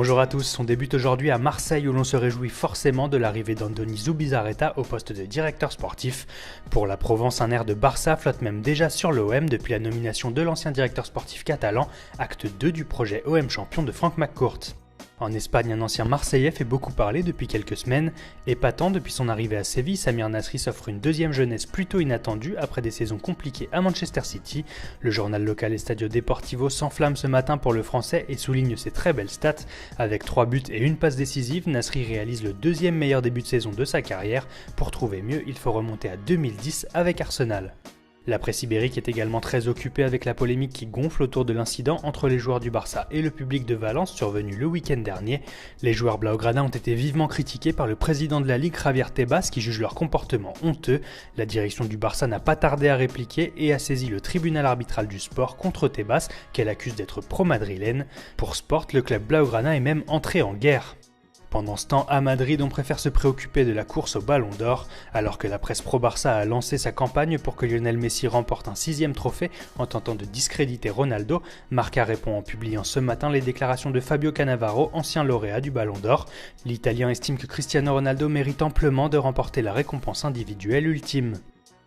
Bonjour à tous, on débute aujourd'hui à Marseille où l'on se réjouit forcément de l'arrivée d'Andoni Zubizarreta au poste de directeur sportif. Pour la Provence, un air de Barça flotte même déjà sur l'OM depuis la nomination de l'ancien directeur sportif catalan, acte 2 du projet OM champion de Franck McCourt. En Espagne, un ancien Marseillais fait beaucoup parler depuis quelques semaines. Épatant depuis son arrivée à Séville, Samir Nasri s'offre une deuxième jeunesse plutôt inattendue après des saisons compliquées à Manchester City. Le journal local Estadio Deportivo s'enflamme ce matin pour le français et souligne ses très belles stats. Avec 3 buts et une passe décisive, Nasri réalise le deuxième meilleur début de saison de sa carrière. Pour trouver mieux, il faut remonter à 2010 avec Arsenal. La presse ibérique est également très occupée avec la polémique qui gonfle autour de l'incident entre les joueurs du Barça et le public de Valence survenu le week-end dernier. Les joueurs blaugrana ont été vivement critiqués par le président de la Ligue, Javier Tebas, qui juge leur comportement honteux. La direction du Barça n'a pas tardé à répliquer et a saisi le tribunal arbitral du sport contre Tebas, qu'elle accuse d'être pro-madrilène. Pour Sport, le club blaugrana est même entré en guerre. Pendant ce temps, à Madrid, on préfère se préoccuper de la course au Ballon d'Or, alors que la presse pro-Barça a lancé sa campagne pour que Lionel Messi remporte un 6e trophée en tentant de discréditer Ronaldo. Marca répond en publiant ce matin les déclarations de Fabio Cannavaro, ancien lauréat du Ballon d'Or. L'Italien estime que Cristiano Ronaldo mérite amplement de remporter la récompense individuelle ultime.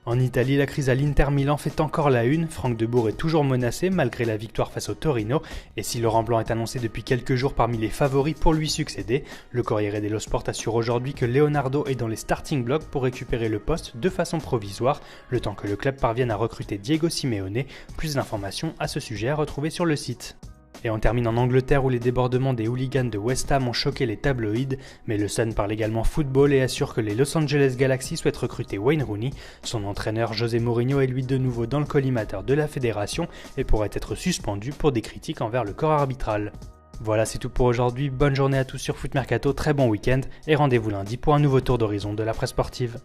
En Italie, la crise à l'Inter Milan fait encore la une. Franck de Boer est toujours menacé malgré la victoire face au Torino. Et si Laurent Blanc est annoncé depuis quelques jours parmi les favoris pour lui succéder, le Corriere dello Sport assure aujourd'hui que Leonardo est dans les starting blocks pour récupérer le poste de façon provisoire, le temps que le club parvienne à recruter Diego Simeone. Plus d'informations à ce sujet à retrouver sur le site. Et on termine en Angleterre où les débordements des hooligans de West Ham ont choqué les tabloïds, mais le Sun parle également football et assure que les Los Angeles Galaxy souhaitent recruter Wayne Rooney. Son entraîneur José Mourinho est lui de nouveau dans le collimateur de la fédération et pourrait être suspendu pour des critiques envers le corps arbitral. Voilà, c'est tout pour aujourd'hui, bonne journée à tous sur Foot Mercato, très bon week-end et rendez-vous lundi pour un nouveau tour d'horizon de la presse sportive.